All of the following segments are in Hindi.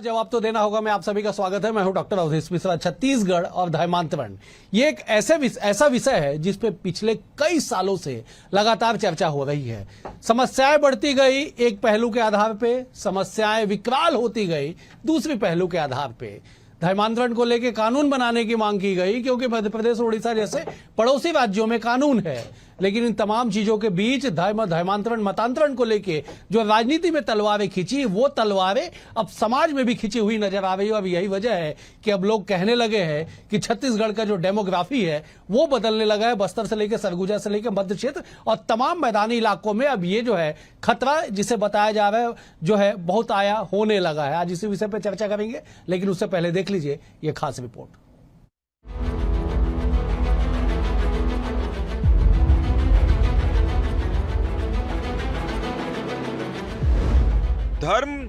जवाब तो देना होगा। मैं आप सभी का स्वागत है। मैं हूं डॉक्टर अवधेश मिश्रा। छत्तीसगढ़ और धर्मांतरण ये एक ऐसा विषय है जिस पे पिछले कई सालों से लगातार चर्चा हो रही है। समस्याएं बढ़ती गई एक पहलू के आधार पे, समस्याएं विकराल होती गई दूसरी पहलू के आधार पे। धर्मांतरण को लेकर कानून बनाने की मांग की गई क्योंकि मध्य प्रदेश और उड़ीसा जैसे पड़ोसी राज्यों में कानून है, लेकिन इन तमाम चीजों के बीच धर्मांतरण मतांतरण को लेके जो राजनीति में तलवारें खींची, वो तलवारें अब समाज में भी खींची हुई नजर आ रही है। अब यही वजह है कि अब लोग कहने लगे हैं कि छत्तीसगढ़ का जो डेमोग्राफी है वो बदलने लगा है। बस्तर से लेकर सरगुजा से लेकर मध्य क्षेत्र और तमाम मैदानी इलाकों में अब ये जो है खतरा जिसे बताया जा रहा है जो है बहुत आया होने लगा है। आज इसी विषय पर चर्चा करेंगे, लेकिन उससे पहले देख लीजिए ये खास रिपोर्ट।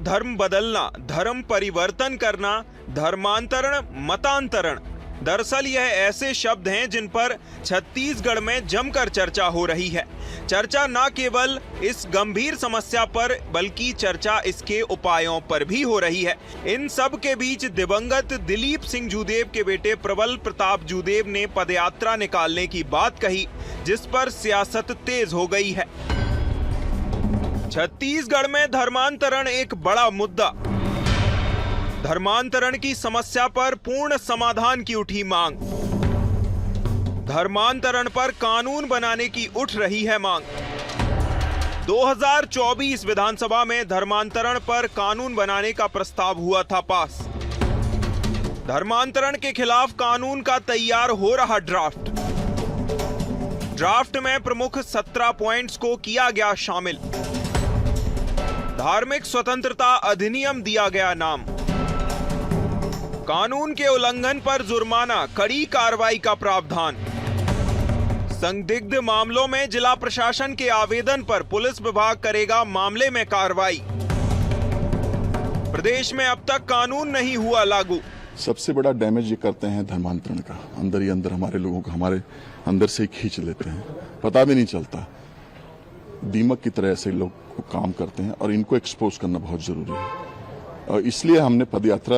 धर्म बदलना, धर्म परिवर्तन करना, धर्मांतरण, मतांतरण, दरअसल यह ऐसे शब्द हैं जिन पर छत्तीसगढ़ में जमकर चर्चा हो रही है। चर्चा न केवल इस गंभीर समस्या पर बल्कि चर्चा इसके उपायों पर भी हो रही है। इन सब के बीच दिवंगत दिलीप सिंह जूदेव के बेटे प्रबल प्रताप जूदेव ने पदयात्रा निकालने की बात कही, जिस पर सियासत तेज हो गई है। छत्तीसगढ़ में धर्मांतरण एक बड़ा मुद्दा। धर्मांतरण की समस्या पर पूर्ण समाधान की उठी मांग। धर्मांतरण पर कानून बनाने की उठ रही है मांग। 2024 विधानसभा में धर्मांतरण पर कानून बनाने का प्रस्ताव हुआ था पास। धर्मांतरण के खिलाफ कानून का तैयार हो रहा ड्राफ्ट में प्रमुख 17 पॉइंट्स को किया गया शामिल। धार्मिक स्वतंत्रता अधिनियम दिया गया नाम। कानून के उल्लंघन पर जुर्माना, कड़ी कार्रवाई का प्रावधान। संदिग्ध मामलों में जिला प्रशासन के आवेदन पर पुलिस विभाग करेगा मामले में कार्रवाई। प्रदेश में अब तक कानून नहीं हुआ लागू। सबसे बड़ा डैमेज ये करते हैं धर्मांतरण का। अंदर ही अंदर हमारे लोगों को हमारे अंदर से खींच लेते हैं, पता भी नहीं चलता। दीमक की तरह ऐसे लोग काम करते हैं और इनको एक्सपोज करना बहुत जरूरी है और इसलिए हमने पदयात्रा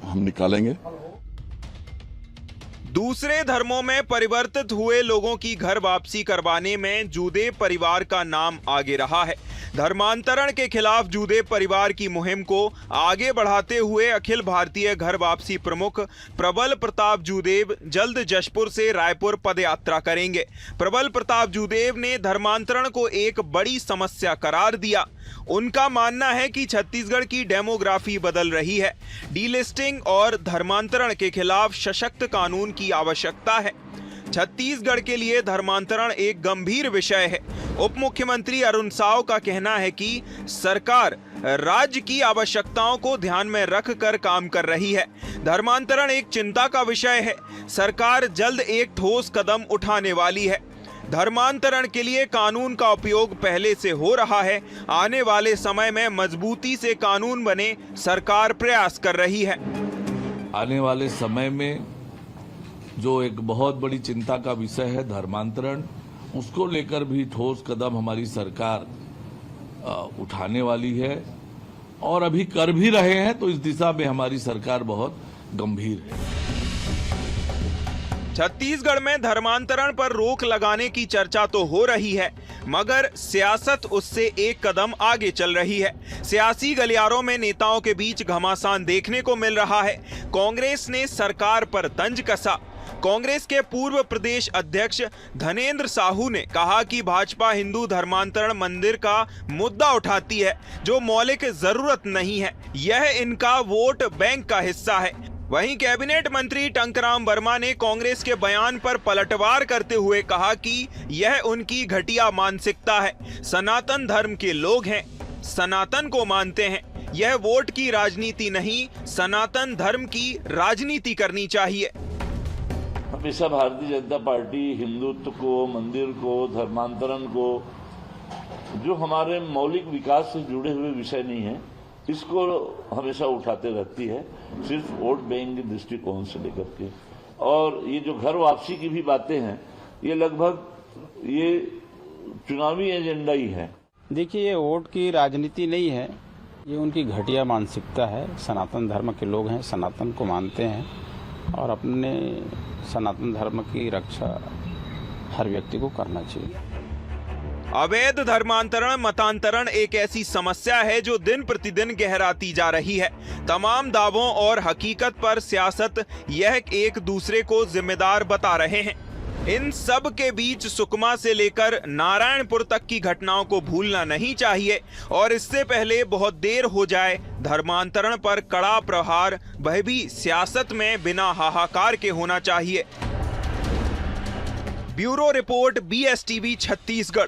हम निकालेंगे। दूसरे धर्मों में परिवर्तित हुए लोगों की घर वापसी करवाने में जूदेव परिवार का नाम आगे रहा है। धर्मांतरण के खिलाफ जूदेव परिवार की मुहिम को आगे बढ़ाते हुए अखिल भारतीय घर वापसी प्रमुख प्रबल प्रताप जूदेव जल्द जशपुर से रायपुर पदयात्रा करेंगे। प्रबल प्रताप जूदेव ने धर्मांतरण को एक बड़ी समस्या करार दिया। उनका मानना है कि छत्तीसगढ़ की डेमोग्राफी बदल रही है। डीलिस्टिंग और धर्मांतरण के खिलाफ सशक्त कानून की आवश्यकता है। छत्तीसगढ़ के लिए धर्मांतरण एक गंभीर विषय है। उप मुख्यमंत्री अरुण साव का कहना है कि सरकार राज्य की आवश्यकताओं को ध्यान में रखकर काम कर रही है। धर्मांतरण एक चिंता का विषय है। सरकार जल्द एक ठोस कदम उठाने वाली है। धर्मांतरण के लिए कानून का उपयोग पहले से हो रहा है। आने वाले समय में मजबूती से कानून बने, सरकार प्रयास कर रही है। आने वाले समय में जो एक बहुत बड़ी चिंता का विषय है धर्मांतरण, उसको लेकर भी ठोस कदम हमारी सरकार उठाने वाली है और अभी कर भी रहे हैं। तो इस दिशा में हमारी सरकार बहुत गंभीर है। छत्तीसगढ़ में धर्मांतरण पर रोक लगाने की चर्चा तो हो रही है, मगर सियासत उससे एक कदम आगे चल रही है। सियासी गलियारों में नेताओं के बीच घमासान देखने को मिल रहा है। कांग्रेस ने सरकार पर तंज कसा। कांग्रेस के पूर्व प्रदेश अध्यक्ष धनेंद्र साहू ने कहा कि भाजपा हिंदू धर्मांतरण मंदिर का मुद्दा उठाती है जो मौलिक जरूरत नहीं है। यह इनका वोट बैंक का हिस्सा है। वहीं कैबिनेट मंत्री टंकराम वर्मा ने कांग्रेस के बयान पर पलटवार करते हुए कहा कि यह उनकी घटिया मानसिकता है। सनातन धर्म के लोग हैं, सनातन को मानते हैं। यह वोट की राजनीति नहीं, सनातन धर्म की राजनीति करनी चाहिए। हमेशा भारतीय जनता पार्टी हिंदुत्व को, मंदिर को, धर्मांतरण को, जो हमारे मौलिक विकास से जुड़े हुए विषय नहीं है, इसको हमेशा उठाते रहती है, सिर्फ वोट बैंक के दृष्टिकोण से लेकर के। और ये जो घर वापसी की भी बातें हैं, ये लगभग ये चुनावी एजेंडा ही है। देखिए, ये वोट की राजनीति नहीं है, ये उनकी घटिया मानसिकता है। सनातन धर्म के लोग हैं, सनातन को मानते हैं और अपने सनातन धर्म की रक्षा हर व्यक्ति को करना चाहिए। अवैध धर्मांतरण मतांतरण एक ऐसी समस्या है जो दिन प्रतिदिन गहराती जा रही है। तमाम दावों और हकीकत पर सियासत यह एक दूसरे को जिम्मेदार बता रहे हैं। इन सब के बीच सुकमा से लेकर नारायणपुर तक की घटनाओं को भूलना नहीं चाहिए और इससे पहले बहुत देर हो जाए धर्मांतरण पर कड़ा प्रहार वह भी सियासत में बिना हाहाकार के होना चाहिए। Bureau report BSTV Chhattisgarh.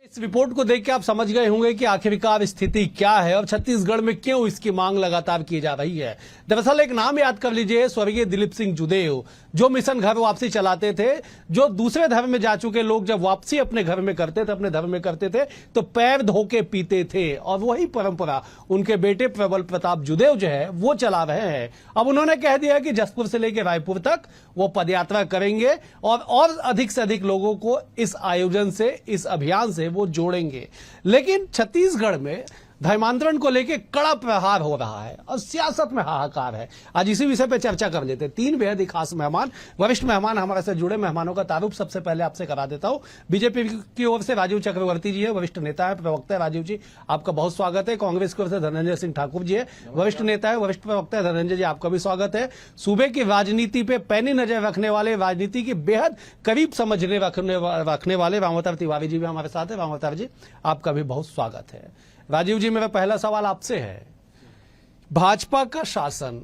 इस रिपोर्ट को देख के आप समझ गए होंगे कि आखिरकार स्थिति क्या है और छत्तीसगढ़ में क्यों इसकी मांग लगातार की जा रही है। दरअसल एक नाम याद कर लीजिए, स्वर्गीय दिलीप सिंह जुदेव, जो मिशन घर वापसी चलाते थे, जो दूसरे धर्म में जा चुके लोग जब वापसी अपने घर में करते थे, अपने धर्म में करते थे, तो पैर धो के पीते थे और वही परंपरा उनके बेटे प्रबल प्रताप जुदेव जो है वो चला रहे हैं। अब उन्होंने कह दिया कि जसपुर से लेकर रायपुर तक वो पदयात्रा करेंगे और अधिक से अधिक लोगों को इस आयोजन से, इस अभियान से वो जोड़ेंगे। लेकिन छत्तीसगढ़ में धर्मांतरण को लेकर कड़ा प्रहार हो रहा है और सियासत में हाहाकार है। आज इसी विषय पर चर्चा कर लेते हैं। तीन बेहद ही खास मेहमान, वरिष्ठ मेहमान हमारे से जुड़े। मेहमानों का तारुफ सबसे पहले आपसे करा देता हूं। बीजेपी की ओर से राजीव चक्रवर्ती जी है, वरिष्ठ नेता है, प्रवक्ता है। राजीव जी, आपका बहुत स्वागत है। कांग्रेस की ओर से धनंजय सिंह ठाकुर जी है, वरिष्ठ नेता है, वरिष्ठ प्रवक्ता है। धनंजय जी, आपका भी स्वागत है। सूबे की राजनीति पे पैनी नजर रखने वाले, राजनीति की बेहद करीब समझने रखने वाले रामावतार तिवारी जी भी हमारे साथ है। रामावतार जी, आपका भी बहुत स्वागत है। राजीव जी, मेरा पहला सवाल आपसे है, भाजपा का शासन,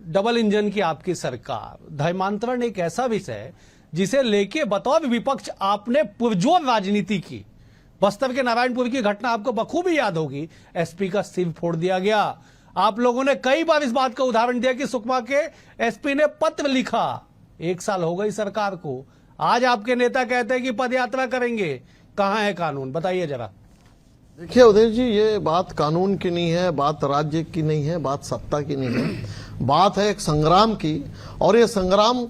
डबल इंजन की आपकी सरकार, धर्मांतरण एक ऐसा विषय है जिसे लेके बतौर विपक्ष आपने पुरजोर राजनीति की। बस्तर के नारायणपुर की घटना आपको बखूबी याद होगी, एसपी का सिर फोड़ दिया गया। आप लोगों ने कई बार इस बात का उदाहरण दिया कि सुकमा के एसपी ने पत्र लिखा। 1 साल हो गई सरकार को, आज आपके नेता कहते हैं कि पदयात्रा करेंगे। कहां है कानून, बताइए जरा। देखिए उदय जी, ये बात कानून की नहीं है, बात राज्य की नहीं है, बात सत्ता की नहीं है, बात है एक संग्राम की। और ये संग्राम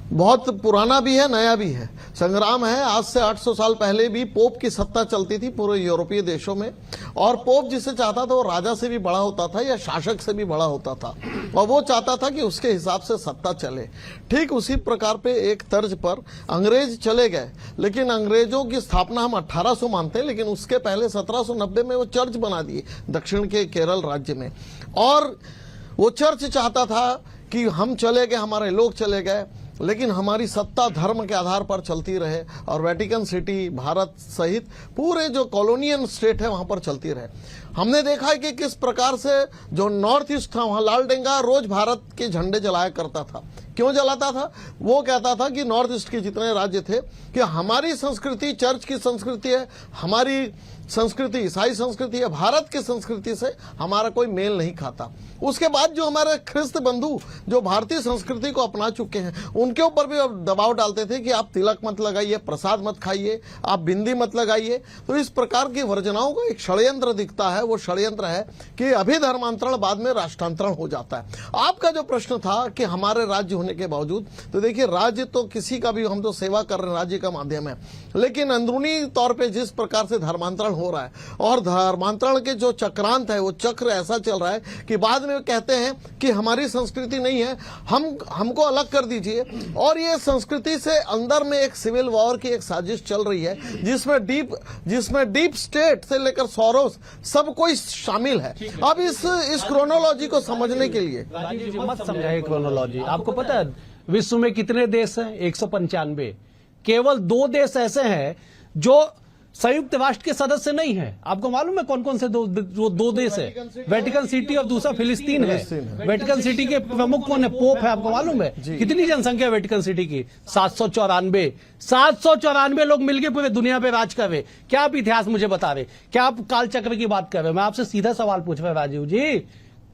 बहुत पुराना भी है, नया भी है। संग्राम है, आज से 800 साल पहले भी पोप की सत्ता चलती थी पूरे यूरोपीय देशों में, और पोप जिसे चाहता था वो राजा से भी बड़ा होता था या शासक से भी बड़ा होता था, और वो चाहता था कि उसके हिसाब से सत्ता चले। ठीक उसी प्रकार पे एक तर्ज पर अंग्रेज चले गए, लेकिन अंग्रेजों की स्थापना हम 1800 मानते हैं, लेकिन उसके पहले 1790 में वो चर्च बना दिए दक्षिण के केरल राज्य में। और वो चर्च चाहता था कि हम चले गए, हमारे लोग चले गए, लेकिन हमारी सत्ता धर्म के आधार पर चलती रहे और वेटिकन सिटी, भारत सहित पूरे जो कॉलोनियल स्टेट है वहां पर चलती रहे। हमने देखा है कि किस प्रकार से जो नॉर्थ ईस्ट था वहां लालडेंगा रोज भारत के झंडे जलाया करता था। क्यों जलाता था? वो कहता था कि नॉर्थ ईस्ट के जितने राज्य थे कि हमारी संस्कृति चर्च की संस्कृति है, हमारी संस्कृति ईसाई संस्कृति है, भारत की संस्कृति से हमारा कोई मेल नहीं खाता। उसके बाद जो हमारे ख्रिस्त बंधु जो भारतीय संस्कृति को अपना चुके हैं, उनके ऊपर भी दबाव डालते थे कि आप तिलक मत लगाइए, प्रसाद मत खाइए, आप बिंदी मत लगाइए। तो इस प्रकार की वर्जनाओं का एक षड्यंत्र दिखता है। वो षड्यंत्र है कि अभी धर्मांतरण बाद में राष्ट्रांतरण हो जाता है। आपका जो प्रश्न था कि हमारे राज्य होने के बावजूद, तो देखिए राज्य तो किसी का भी, हम तो सेवा कर रहे हैं, राज्य का माध्यम है, लेकिन अंदरूनी तौर पर जिस प्रकार से धर्मांतरण हो रहा है और धर्मांतरण के जो चक्रांत है वो चक्र ऐसा चल रहा है कि बाद में कहते हैं कि हमारी संस्कृति नहीं है, हमको अलग कर दीजिए। और ये संस्कृति से अंदर में एक सिविल वॉर की एक साजिश चल रही है जिसमें डीप स्टेट से लेकर सोरोस सब कोई शामिल है। अब इस क्रोनोलॉजी को समझने के लिए राजीव जी मत समझाइए क्रोनोलॉजी। आपको पता है विश्व में कितने देश हैं? 195। केवल 2 देश ऐसे हैं जो संयुक्त राष्ट्र के सदस्य नहीं है। आपको मालूम है कौन कौन से दो देश है? वेटिकन सिटी और दूसरा फिलिस्तीन है। वेटिकन सिटी के प्रमुख कौन है? पोप है। आपको मालूम है कितनी जनसंख्या वेटिकन सिटी की? 794 लोग मिलकर पूरे दुनिया पे राज कर रहे। क्या आप इतिहास मुझे बता रहे? क्या आप कालचक्र की बात कर रहे? मैं आपसे सीधा सवाल पूछ रहा हूं राजीव जी,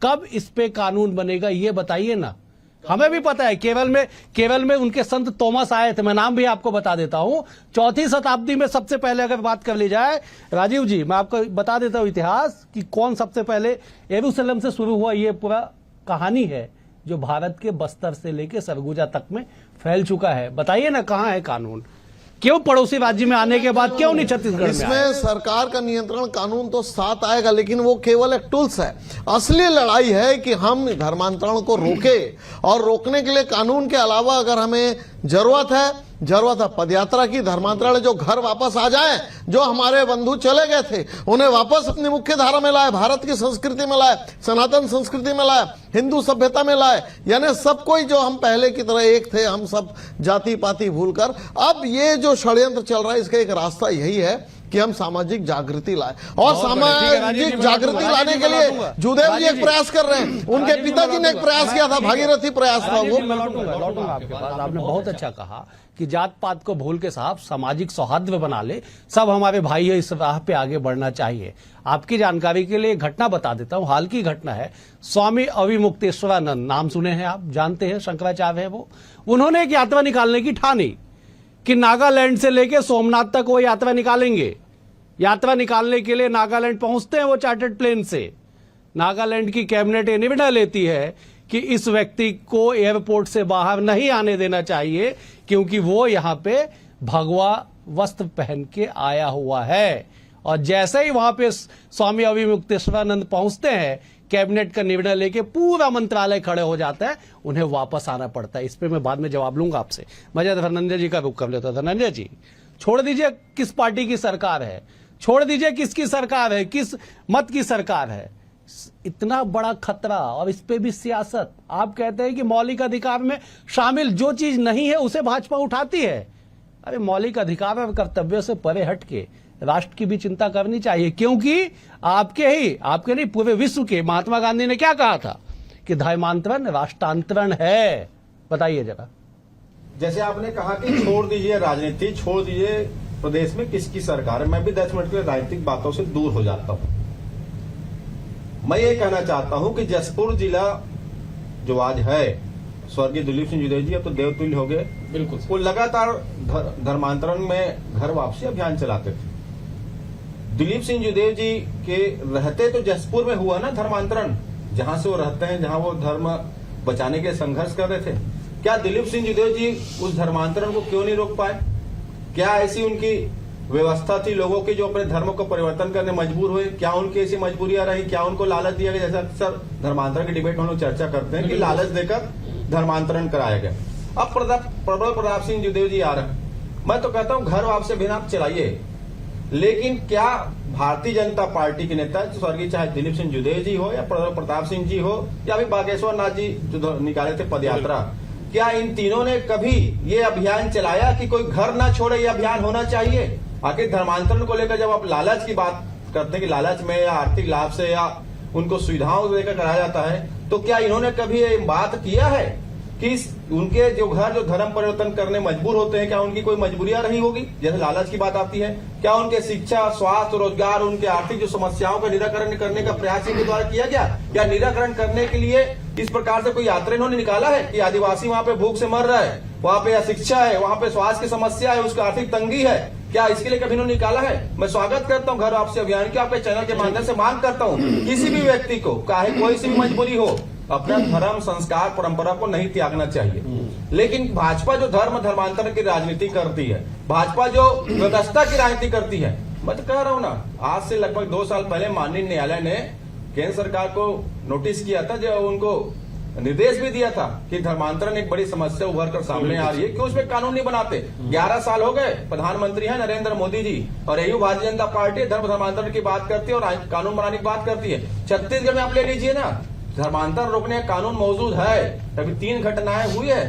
कब इस पे कानून बनेगा ये बताइए ना। हमें भी पता है केरल में उनके संत थॉमस आए थे, मैं नाम भी आपको बता देता हूं। 4वीं शताब्दी में सबसे पहले अगर बात कर ली जाए राजीव जी, मैं आपको बता देता हूं इतिहास कि कौन सबसे पहले यरूशलेम से शुरू हुआ। ये पूरा कहानी है जो भारत के बस्तर से लेकर सरगुजा तक में फैल चुका है। बताइए ना कहां है कानून? क्यों पड़ोसी राज्य में आने के बाद क्यों नहीं छत्तीसगढ़ में आए? इसमें सरकार का नियंत्रण कानून तो साथ आएगा, लेकिन वो केवल एक टूल्स है। असली लड़ाई है कि हम धर्मांतरण को रोके, और रोकने के लिए कानून के अलावा अगर हमें जरूरत है पदयात्रा की, धर्मांतरण जो घर वापस आ जाएं, जो हमारे बंधु चले गए थे उन्हें वापस अपनी मुख्य धारा में लाए, भारत की संस्कृति में लाए, सनातन संस्कृति में लाए, हिंदू सभ्यता में लाए। यानी सब कोई जो हम पहले की तरह एक थे, हम सब जाति पाति भूलकर। अब ये जो षड्यंत्र चल रहा है इसका एक रास्ता यही है कि हम सामाजिक जागृति लाए, और सामाजिक जागृति लाने के लिए जुदेव जी एक प्रयास कर रहे हैं। उनके पिताजी ने एक प्रयास किया था, भागीरथी प्रयास था वो। मैं लौटूंगा आपके पास। आपने बहुत अच्छा कहा कि जात पात को भूल के साहब सामाजिक सौहार्द बना ले, सब हमारे भाई है, इस राह पे आगे बढ़ना चाहिए। आपकी जानकारी के लिए एक घटना बता देता हूं, हाल की घटना है। स्वामी अविमुक्तेश्वरानंद, नाम सुने हैं आप, जानते हैं, शंकराचार्य है वो। उन्होंने एक यात्रा निकालने की ठानी कि नागालैंड से लेकर सोमनाथ तक वो यात्रा निकालेंगे। यात्रा निकालने के लिए नागालैंड पहुंचते हैं वो चार्टर्ड प्लेन से। नागालैंड की कैबिनेट ये निर्णय लेती है कि इस व्यक्ति को एयरपोर्ट से बाहर नहीं आने देना चाहिए, क्योंकि वो यहां पे भगवा वस्त्र पहन के आया हुआ है। और जैसे ही वहां पे स्वामी अविमुक्तेश्वरानंद पहुंचते हैं, कैबिनेट का निर्णय लेके पूरा मंत्रालय खड़े हो जाता है, उन्हें वापस आना पड़ता है। इस पे मैं बाद में जवाब लूंगा आपसे। मैं धनंजय जी का रुख कर लेता। धनंजय जी, छोड़ दीजिए किस पार्टी की सरकार है, छोड़ दीजिए किसकी सरकार है, किस मत की सरकार है, इतना बड़ा खतरा और इस पे भी सियासत। आप कहते हैं कि मौलिक अधिकार में शामिल जो चीज नहीं है उसे भाजपा उठाती है। अरे मौलिक अधिकार और कर्तव्यों से परे हट के राष्ट्र की भी चिंता करनी चाहिए, क्योंकि आपके नहीं पूरे विश्व के महात्मा गांधी ने क्या कहा था कि धर्मांतरण राष्ट्रांतरण है। बताइए जरा। जैसे आपने कहा कि छोड़ दीजिए राजनीति, छोड़ दीजिए प्रदेश में किसकी सरकार है, मैं भी 10 मिनट के लिए राजनीतिक बातों से दूर हो जाता हूं। मैं ये कहना चाहता हूं कि जसपुर जिला जो आज है, स्वर्गीय दिलीप सिंह जुदेव जी अब तो देवतुल्य हो गए, बिल्कुल, वो लगातार धर्मांतरण में घर वापसी अभियान चलाते थे। दिलीप सिंह जुदेव जी के रहते तो जसपुर में हुआ ना धर्मांतरण, जहां से वो रहते हैं, जहां वो धर्म बचाने के संघर्ष कर रहे थे। क्या दिलीप सिंह जुदेव जी उस धर्मांतरण को क्यों नहीं रोक पाए? क्या ऐसी उनकी व्यवस्था थी लोगों की जो अपने धर्म को परिवर्तन करने मजबूर हुए? क्या उनकी ऐसी मजबूरियां रही? क्या उनको लालच दिया गया? जैसा अक्सर धर्मांतरण की डिबेट में लोग चर्चा करते हैं कि लालच देकर धर्मांतरण कराया गया। अब प्रबल प्रताप सिंह जुदेव जी आ रहे हैं, मैं तो कहता हूं घर वापसी अभियान आप चलाइए, लेकिन क्या भारतीय जनता पार्टी के नेता स्वर्गीय चाहे दिलीप सिंह जुदेव जी हो या प्रबल प्रताप सिंह जी हो या अभी बागेश्वर नाथ जी जो निकाले थे पदयात्रा, क्या इन तीनों ने कभी ये अभियान चलाया कि कोई घर ना छोड़े? ये अभियान होना चाहिए। आखिर धर्मांतरण को लेकर जब आप लालच की बात करते हैं कि लालच में या आर्थिक लाभ से या उनको सुविधाओं को लेकर कराया जाता है, तो क्या इन्होंने कभी ये बात किया है कि उनके जो घर जो धर्म परिवर्तन करने मजबूर होते हैं, क्या उनकी कोई मजबूरियां रही होगी? जैसे लालच की बात आती है, क्या उनके शिक्षा, स्वास्थ्य, रोजगार, उनके आर्थिक जो समस्याओं का निराकरण करने का प्रयास इनके द्वारा किया गया? या निराकरण करने के लिए इस प्रकार से कोई यात्रा इन्होंने निकाला है कि आदिवासी वहां पे भूख से मर रहा है, वहां पे शिक्षा है, वहां पे स्वास्थ्य की समस्या है, उसका आर्थिक तंगी है? क्या इसके लिए कभी इन्होंने निकाला है? मैं स्वागत करता हूं घर वापसी अभियान की। आपके चैनल के माध्यम से मांग करता हूं किसी भी व्यक्ति को, चाहे कोई सी भी मजबूरी हो, अपना धर्म, संस्कार, परंपरा को नहीं त्यागना चाहिए। लेकिन भाजपा जो धर्मांतरण की राजनीति करती है, भाजपा जो व्यवस्था की राजनीति करती है, मैं तो कह रहा हूं ना, आज से लगभग 2 साल पहले माननीय न्यायालय ने केंद्र सरकार को नोटिस किया था, जो उनको निर्देश भी दिया था कि धर्मांतरण एक बड़ी समस्या उभर कर सामने आ रही है, क्यों उसमें कानून नहीं बनाते? 11 साल हो गए, प्रधानमंत्री हैं नरेंद्र मोदी जी, और यही भारतीय जनता पार्टी धर्मांतरण की बात करती है और कानून बनाने की बात करती है। छत्तीसगढ़ में आप ले लीजिए ना, धर्मांतरण रोकने का कानून मौजूद है। अभी 3 घटनाएं हुई है,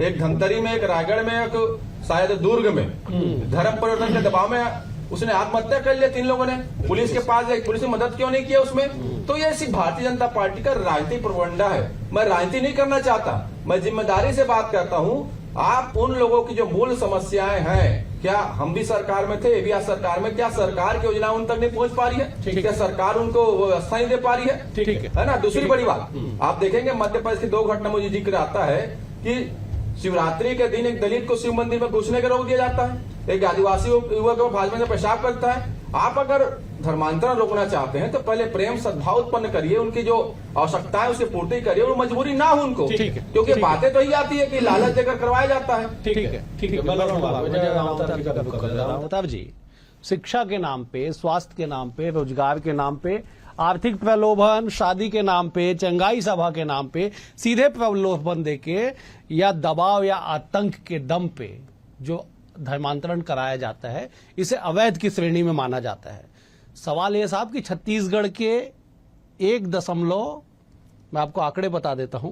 एक धमतरी में, एक रायगढ़ में, एक शायद दुर्ग में। धर्म परिवर्तन के दबाव में उसने आत्महत्या कर लिया 3 लोगों ने। पुलिस के पास गए, पुलिस ने मदद क्यों नहीं किया उसमें? तो ये सिर्फ भारतीय जनता पार्टी का राजनीतिक प्रवंडा है। मैं राजनीति नहीं करना चाहता, मैं जिम्मेदारी से बात करता हूं। आप उन लोगों की जो मूल समस्याएं हैं, क्या हम भी सरकार में थे, ये भी आज सरकार में, क्या सरकार की योजना उन तक नहीं पहुंच पा रही है? क्या सरकार उनको व्यवस्था नहीं दे पा रही है? ठीक है ना। दूसरी बड़ी बात, आप देखेंगे मध्य प्रदेश की 2 घटना मुझे जिक्र आता है कि शिवरात्रि के दिन एक दलित को शिव मंदिर में घुसने का रोक दिया जाता है, एक आदिवासी युवक को भाजपा में पेशाब करता है। आप अगर धर्मांतरण रोकना चाहते हैं तो पहले प्रेम सद्भाव उत्पन्न करिए, उनकी जो आवश्यकता है उसकी पूर्ति करिए, और मजबूरी ना हो उनको, ठीक है, क्योंकि ठीक है। बातें तो ही आती है कि लालच देकर करवाया जाता है। ठीक है, ठीक है। रामवतार जी, शिक्षा के नाम पे, स्वास्थ्य के नाम पे, रोजगार के नाम पे, आर्थिक प्रलोभन, शादी के नाम पे, चंगाई सभा के नाम पे, सीधे प्रलोभन देके या दबाव या आतंक के दम पे जो धर्मांतरण कराया जाता है, इसे अवैध की श्रेणी में माना जाता है। सवाल यह साहब कि छत्तीसगढ़ के 1 मैं आपको आंकड़े बता देता हूं,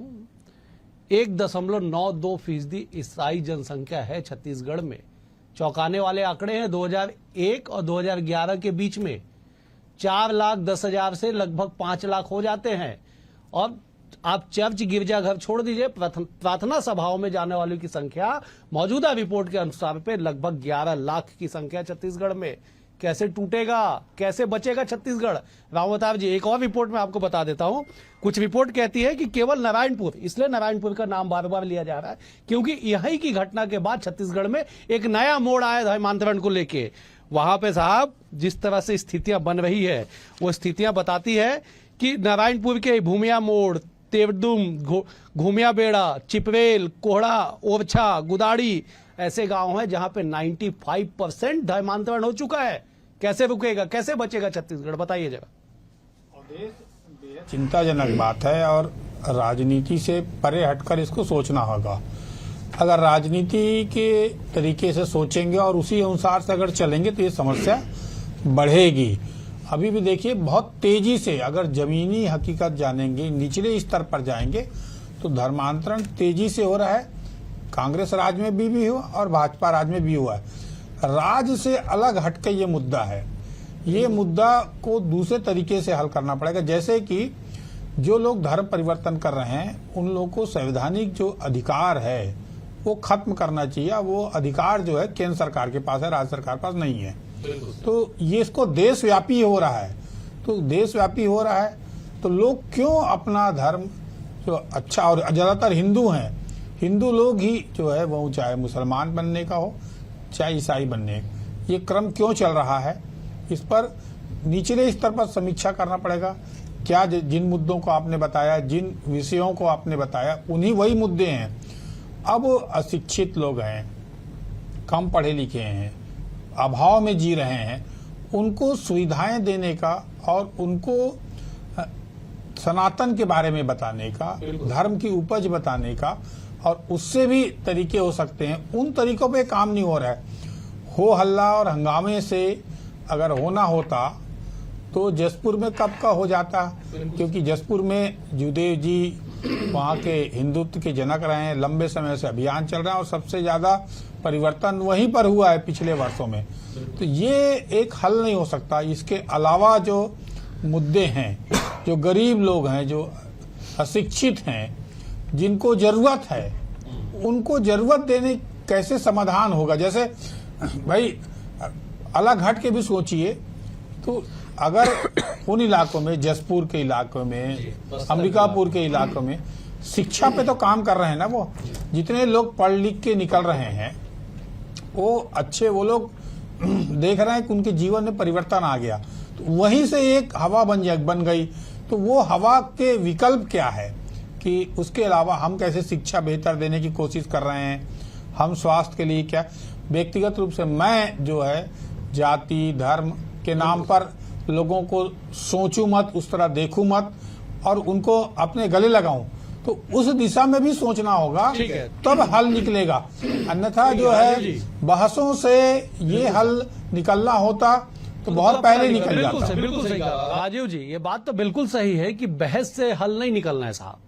1.92% ईसाई जनसंख्या है छत्तीसगढ़ में। चौंकाने वाले आंकड़े हैं। 2001 और 2011 के बीच में 4,10,000 से लगभग 5 लाख हो जाते हैं। और आप चर्च गिरजाघर छोड़ दीजिए, प्रार्थना सभाओं में जाने वालों की संख्या मौजूदा रिपोर्ट के अनुसार पे लगभग 11 लाख की संख्या छत्तीसगढ़ में। कैसे टूटेगा, कैसे बचेगा छत्तीसगढ़? रामवतार जी, एक और रिपोर्ट मैं आपको बता देता हूं। कुछ रिपोर्ट कहती है कि केवल नारायणपुर, इसलिए नारायणपुर का नाम बार बार लिया जा रहा है क्योंकि यही की घटना के बाद छत्तीसगढ़ में एक नया मोड़ आया धर्मांतरण को लेके। वहां पे साहब जिस तरह से स्थितियां बन रही है, वो स्थितियां बताती है कि नारायणपुर के भूमिया मोड़, तेवडुम, घूमिया बेड़ा, चिपरेल, कोहड़ा, ओरछा, गुदाड़ी ऐसे गांव हैं जहां पे 95% धर्मांतरण हो चुका है। कैसे रुकेगा, कैसे बचेगा छत्तीसगढ़, बताइए जरा। चिंताजनक बात है और राजनीति से परे हटकर इसको सोचना होगा। अगर राजनीति के तरीके से सोचेंगे और उसी अनुसार से अगर चलेंगे तो ये समस्या बढ़ेगी। अभी भी देखिए बहुत तेजी से अगर जमीनी हकीकत जानेंगे, निचले स्तर पर जाएंगे तो धर्मांतरण तेजी से हो रहा है। कांग्रेस राज में भी हुआ और भाजपा राज में भी हुआ है। राज्य से अलग हटके ये मुद्दा है। ये मुद्दा को दूसरे तरीके से हल करना पड़ेगा। जैसे कि जो लोग धर्म परिवर्तन कर रहे हैं उन लोगों को संवैधानिक जो अधिकार है वो खत्म करना चाहिए। वो अधिकार जो है केंद्र सरकार के पास है, राज्य सरकार के पास नहीं है। तो ये इसको देशव्यापी हो रहा है। तो देशव्यापी हो रहा है तो लोग क्यों अपना धर्म जो अच्छा, और ज्यादातर हिंदू हैं, हिंदू लोग ही जो है वो चाहे मुसलमान बनने का हो चाहे ईसाई बनने का, ये क्रम क्यों चल रहा है? इस पर निचले स्तर पर समीक्षा करना पड़ेगा। क्या जिन मुद्दों को आपने बताया, जिन विषयों को आपने बताया, उन्हीं वही मुद्दे हैं। अब अशिक्षित लोग हैं, कम पढ़े लिखे हैं, अभाव में जी रहे हैं, उनको सुविधाएं देने का और उनको सनातन के बारे में बताने का, धर्म की उपज बताने का, और उससे भी तरीके हो सकते हैं। उन तरीकों पे काम नहीं हो रहा है। हो हल्ला और हंगामे से अगर होना होता तो जसपुर में कब का हो जाता, क्योंकि जसपुर में जुदेव जी वहाँ के हिंदुत्व के जनक रहे हैं, लंबे समय से अभियान चल रहा है और सबसे ज्यादा परिवर्तन वहीं पर हुआ है पिछले वर्षों में। तो ये एक हल नहीं हो सकता। इसके अलावा जो मुद्दे हैं, जो गरीब लोग हैं, जो अशिक्षित हैं, जिनको जरूरत है, उनको जरूरत देने कैसे समाधान होगा? जैसे भाई अलग हट के भी सोचिए तो अगर उन इलाकों में, जसपुर के इलाकों में, अंबिकापुर के इलाकों में शिक्षा पे तो काम कर रहे हैं ना, वो जितने लोग पढ़ लिख के निकल रहे हैं वो अच्छे, वो लोग देख रहे हैं कि उनके जीवन में परिवर्तन आ गया, तो वहीं से एक हवा बन गई। तो वो हवा के विकल्प क्या है कि उसके अलावा हम कैसे शिक्षा बेहतर देने की कोशिश कर रहे हैं, हम स्वास्थ्य के लिए क्या। व्यक्तिगत रूप से मैं जो है जाति धर्म के नाम पर लोगों को सोचूं मत, उस तरह देखूं मत और उनको अपने गले लगाऊं, तो उस दिशा में भी सोचना होगा, तब हल निकलेगा। अन्यथा जो है बहसों से ये हल निकलना होता तो बहुत पहले निकल जाता। बिल्कुल सही कहा राजीव जी, ये बात तो बिल्कुल सही है कि बहस से हल नहीं निकलना है साहब।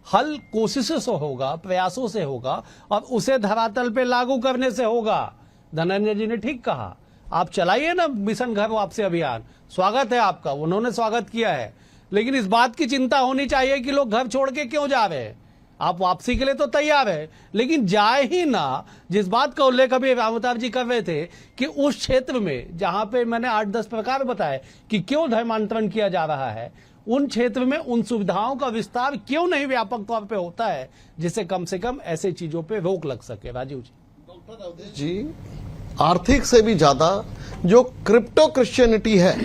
हल कोशिशों से होगा, प्रयासों से होगा और उसे धरातल पे लागू करने से होगा। धनंजय जी ने ठीक कहा, आप चलाइए ना मिशन घर वापसी अभियान, स्वागत है आपका, उन्होंने स्वागत किया है, लेकिन इस बात की चिंता होनी चाहिए कि लोग घर छोड़ के क्यों जा रहे हैं। आप वापसी के लिए तो तैयार है, लेकिन जाए ही ना। जिस बात का उल्लेख अभी रामवतार जी कर रहे थे कि उस क्षेत्र में जहां पे मैंने 8-10 प्रकार बताए कि क्यों धर्मांतरण किया जा रहा है, उन क्षेत्र में उन सुविधाओं का विस्तार क्यों नहीं व्यापक तौर पे होता है, जिससे कम से कम ऐसे चीजों पे रोक लग सके। राजीव जी। डॉक्टर अवधेश जी, आर्थिक से भी ज्यादा जो क्रिप्टो क्रिश्चियनिटी है,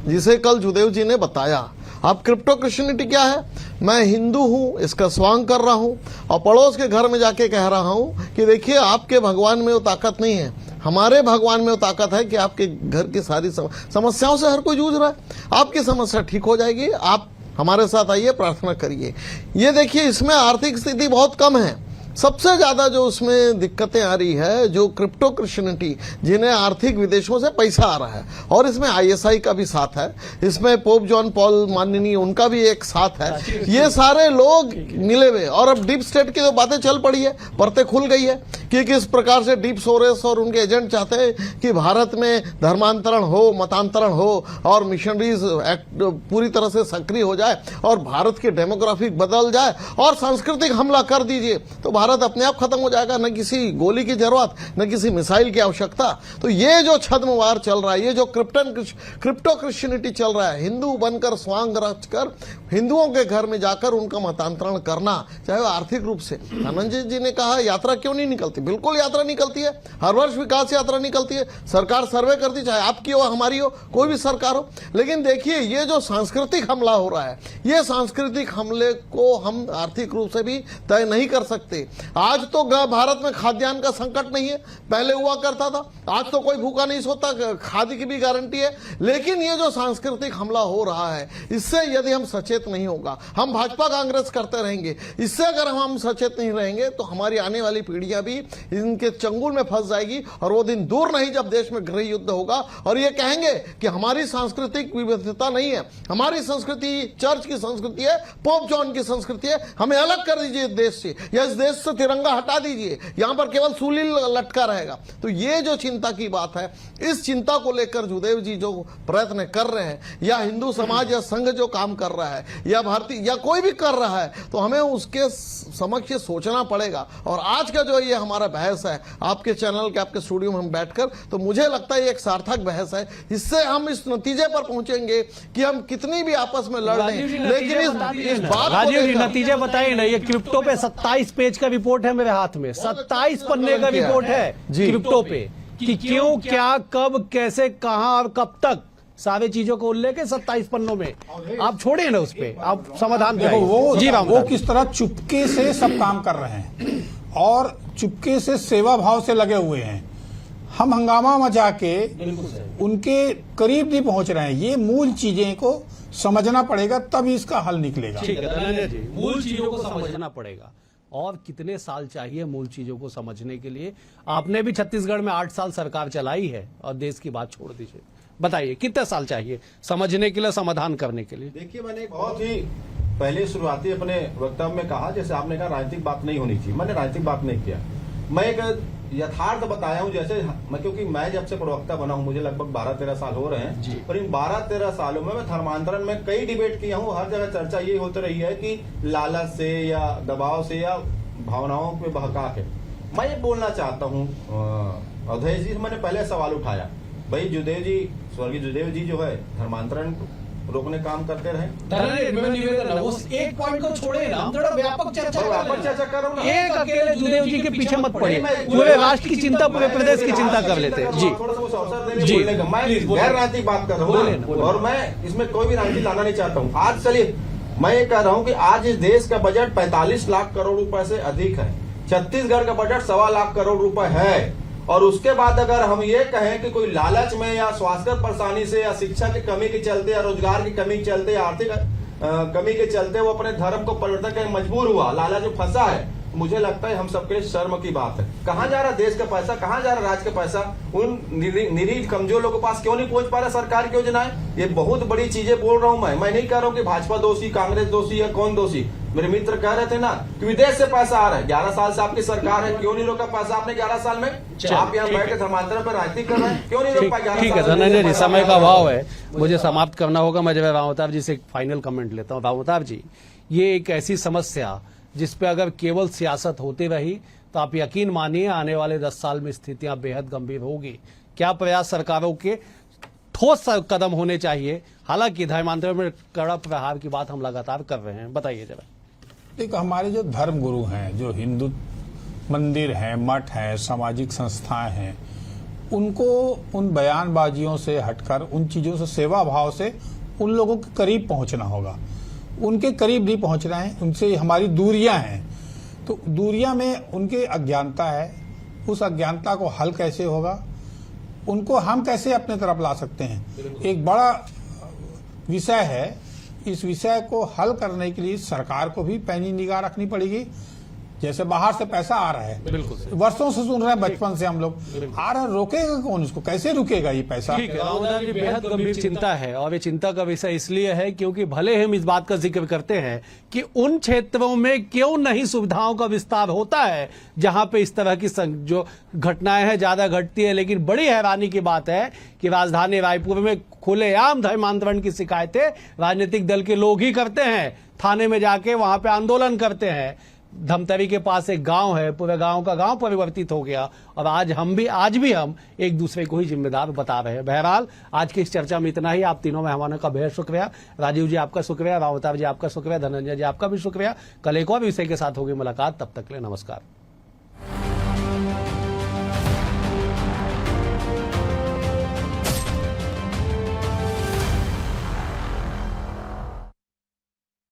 जिसे कल जुदेव जी ने बताया। अब क्रिप्टो क्रिश्चियनिटी क्या है? मैं हिंदू हूं, इसका स्वांग कर रहा हूं और पड़ोस के घर में जाके कह रहा हूं कि देखिए आपके भगवान में वो ताकत नहीं है, हमारे भगवान में वो ताकत है कि आपके घर की सारी समस्याओं से हर कोई जूझ रहा है, आपकी समस्या ठीक हो जाएगी, आप हमारे साथ आइए, प्रार्थना करिए। ये देखिए, इसमें आर्थिक स्थिति बहुत कम है। सबसे ज्यादा जो उसमें दिक्कतें आ रही है, जो क्रिप्टो क्रिश्चियनिटी, जिन्हें आर्थिक विदेशों से पैसा आ रहा है, और इसमें आईएसआई का भी साथ है, इसमें पोप जॉन पॉल माननीय उनका भी एक साथ है। ये सारे लोग मिले हुए, और अब डीप स्टेट की जो बातें चल पड़ी है, परतें खुल गई है कि किस प्रकार से डीप सोरेस और उनके एजेंट चाहते हैं कि भारत में धर्मांतरण हो, मतांतरण हो और मिशनरीज एक्ट पूरी तरह से सक्रिय हो जाए और भारत की डेमोग्राफी बदल जाए और सांस्कृतिक हमला कर दीजिए तो भारत अपने आप खत्म हो जाएगा, न किसी गोली की जरूरत, न किसी मिसाइल की आवश्यकता। तो ये जो छद्मवार चल रहा है, ये जो क्रिप्टो क्रिश्चियनिटी चल रहा है, हिंदू बनकर स्वांग रचकर हिंदुओं के घर में जाकर उनका मतांतरण करना, चाहे वो आर्थिक रूप से। धनंजय जी ने कहा यात्रा क्यों नहीं निकलती? बिल्कुल यात्रा निकलती है, हर वर्ष विकास यात्रा निकलती है, सरकार सर्वे करती, चाहे आपकी हो, हमारी हो, कोई भी सरकार हो। लेकिन देखिए, ये जो सांस्कृतिक हमला हो रहा है, ये सांस्कृतिक हमले को हम आर्थिक रूप से भी तय नहीं कर सकते। आज तो भारत में खाद्यान्न का संकट नहीं है, पहले हुआ करता था, आज तो कोई भूखा नहीं सोता, खाद्य की भी गारंटी है। लेकिन ये जो सांस्कृतिक हमला हो रहा है, इससे यदि हम सचेत नहीं होगा, हम भाजपा कांग्रेस करते रहेंगे, इससे अगर हम सचेत नहीं रहेंगे तो हमारी आने वाली पीढ़ियां भी इनके चंगुल में फंस जाएगी। और वो दिन दूर नहीं जब देश में गृह युद्ध होगा और ये कहेंगे कि हमारी सांस्कृतिक विविधता नहीं है, हमारी संस्कृति चर्च की संस्कृति है, पोप जॉन की संस्कृति है, हमें अलग कर दीजिए इस देश से, या इस देश से तिरंगा हटा दीजिए, यहां पर केवल सूली लटका रहेगा। तो ये जो चिंता की बात है, इस चिंता को लेकर जुदेव जी जो प्रयत्न कर रहे हैं, या हिंदू समाज या संघ जो काम कर रहा है, या भारतीय या कोई भी कर रहा है, तो हमें उसके समक्ष सोचना पड़ेगा। और आज का जो ये हमारा बहस है आपके चैनल के, आपके स्टूडियो में हम बैठकर, तो मुझे लगता है ये एक सार्थक बहस है। इससे हम इस नतीजे पर पहुंचेंगे कि हम कितनी भी आपस में लड़ लें, लेकिन इस बात राजीव जी नतीजे बताइए ना। ये क्रिप्टो पे 27 पेज का रिपोर्ट है मेरे हाथ में, 27 पन्ने का रिपोर्ट है क्रिप्टो पे, कि क्यों, क्या, कब, कैसे, कहां और कब तक, सारे चीजों को उल्लेख है 27 पन्नों में। आप छोड़िए ना उस पे, आप समाधान देखो वो वो किस तरह चुपके से सब काम कर रहे हैं और चुपके से सेवा भाव से लगे हुए हैं। हम हंगामा मचा के उनके करीब नहीं पहुंच रहे हैं। ये मूल चीजें को समझना पड़ेगा, तब इसका हल निकलेगा। ठीक है धनंजय जी, मूल चीजों को समझना पड़ेगा। और कितने साल चाहिए मूल चीजों को समझने के लिए? आपने भी छत्तीसगढ़ में 8 साल सरकार चलाई है, और देश की बात छोड़ दीजिए, बताइए कितने साल चाहिए समझने के लिए, समाधान करने के लिए? देखिए, मैंने बहुत ही पहले शुरुआती अपने वक्तव्य में कहा, जैसे आपने कहा राजनीतिक बात नहीं होनी चाहिए, मैंने राजनीतिक बात नहीं किया, मैं एक यथार्थ बताया हूं। जैसे क्योंकि मैं जब से प्रवक्ता बना हूं, मुझे लगभग 12-13 साल हो रहे हैं, और इन 12-13 सालों में मैं धर्मांतरण में कई डिबेट किया हूं। हर जगह चर्चा ये होती रही है कि लालच से या दबाव से या भावनाओं पे बहका के। मैं ये बोलना चाहता हूं, अवधेश जी, मैंने पहले सवाल उठाया, भाई जुदेव जी, स्वर्गीय जुदेव जी जो है धर्मांतरण रोकने काम करते रहे। उस एक पॉइंट को छोड़े ना, हम थोड़ा व्यापक चर्चा कर रहा हूँ। एक अकेले जुदेव जी के पीछे मत पड़िए, पूरे राष्ट्र की चिंता, पूरे प्रदेश की चिंता कर लेते हैं। जी थोड़ा सा उस अवसर देने बोलने का, मैं गैर राजनीतिक बात कर रहा हूँ और मैं इसमें कोई भी राजनीति लाना नहीं चाहता हूँ। आज चलिए, मैं ये कह रहा हूँ कि आज इस देश का बजट 45 लाख करोड़ रुपए से अधिक है। छत्तीसगढ़ का बजट 1.25 लाख करोड़ रुपए है। और उसके बाद अगर हम ये कहें कि कोई लालच में या स्वास्थ्य परेशानी से या शिक्षा की कमी के चलते या रोजगार की कमी के चलते या आर्थिक कमी के चलते वो अपने धर्म को परिवर्तन करने मजबूर हुआ, लालच में फंसा है, मुझे लगता है हम सबके लिए शर्म की बात है। कहां जा रहा देश का पैसा, कहां जा रहा राज्य का पैसा? उन निरीह कमजोर लोगों के पास क्यों नहीं पहुंच पा रहा सरकार की योजनाएं? ये बहुत बड़ी चीजें बोल रहा हूं मैं नहीं कह रहा हूं कि भाजपा दोषी, कांग्रेस दोषी या कौन दोषी। मेरे मित्र कह रहे थे ना कि विदेश से पैसा आ रहा है, 11 साल से आपकी सरकार है, क्यों नहीं रोका पैसा आपने 11 साल में? आप यहाँ बैठ के धर्मांतरण पर राजनीति कर रहे हैं, क्यों नहीं रोक पाए? ठीक है धनंजय जी, समय का अभाव है, मुझे समाप्त करना होगा। मैं जब रामअवतार जी से एक फाइनल कमेंट लेता हूँ। रामअवतार जी, ये एक ऐसी समस्या जिस पे अगर केवल सियासत होती रही तो आप यकीन मानिए आने वाले 10 साल में स्थितियां बेहद गंभीर होगी। क्या प्रयास सरकारों के ठोस कदम होने चाहिए? हालांकि धर्मांतरण में कड़ा प्रहार की बात हम लगातार कर रहे हैं, बताइए जरा। देखो, हमारे जो धर्म गुरु हैं, जो हिंदू मंदिर हैं, मठ हैं, सामाजिक संस्थाएं हैं, उनको उन बयानबाजियों से हटकर, उन चीजों से, सेवा भाव से उन लोगों के करीब पहुंचना होगा। उनके करीब नहीं पहुंचना है, उनसे हमारी दूरियां हैं। तो दूरियां में उनकी अज्ञानता है, उस अज्ञानता को हल कैसे होगा, उनको हम कैसे अपने तरफ ला सकते हैं, एक बड़ा विषय है। इस विषय को हल करने के लिए सरकार को भी पैनी निगाह रखनी पड़ेगी। जैसे बाहर से पैसा आ रहा है, बिल्कुल वर्षों से सुन रहे हैं, बचपन से हम लोग आ रहा है, रोकेगा कौन इसको, कैसे रुकेगा ये पैसा? ठीक है, रामदास जी, बेहद गंभीर चिंता है और ये चिंता का विषय इसलिए है क्योंकि भले हम इस बात का जिक्र करते हैं कि उन क्षेत्रों में क्यों नहीं सुविधाओं का विस्तार होता है जहां पे इस तरह की जो घटनाएं हैं ज्यादा घटती है, लेकिन बड़ी हैरानी की बात है कि राजधानी रायपुर में खुलेआम धर्मांतरण की शिकायतें राजनीतिक दल के लोग ही करते हैं, थाने में जाके वहां पे आंदोलन करते हैं। धमतरी के पास एक गांव है, पूरे गांव का गांव परिवर्तित हो गया और आज भी हम एक दूसरे को ही जिम्मेदार बता रहे हैं। बहरहाल आज की इस चर्चा में इतना ही। आप तीनों मेहमानों का बेहद शुक्रिया। राजीव जी आपका शुक्रिया, रावतार जी आपका शुक्रिया, धनंजय जी आपका भी शुक्रिया। कल एक और विषय के साथ होगी मुलाकात, तब तक के लिए नमस्कार।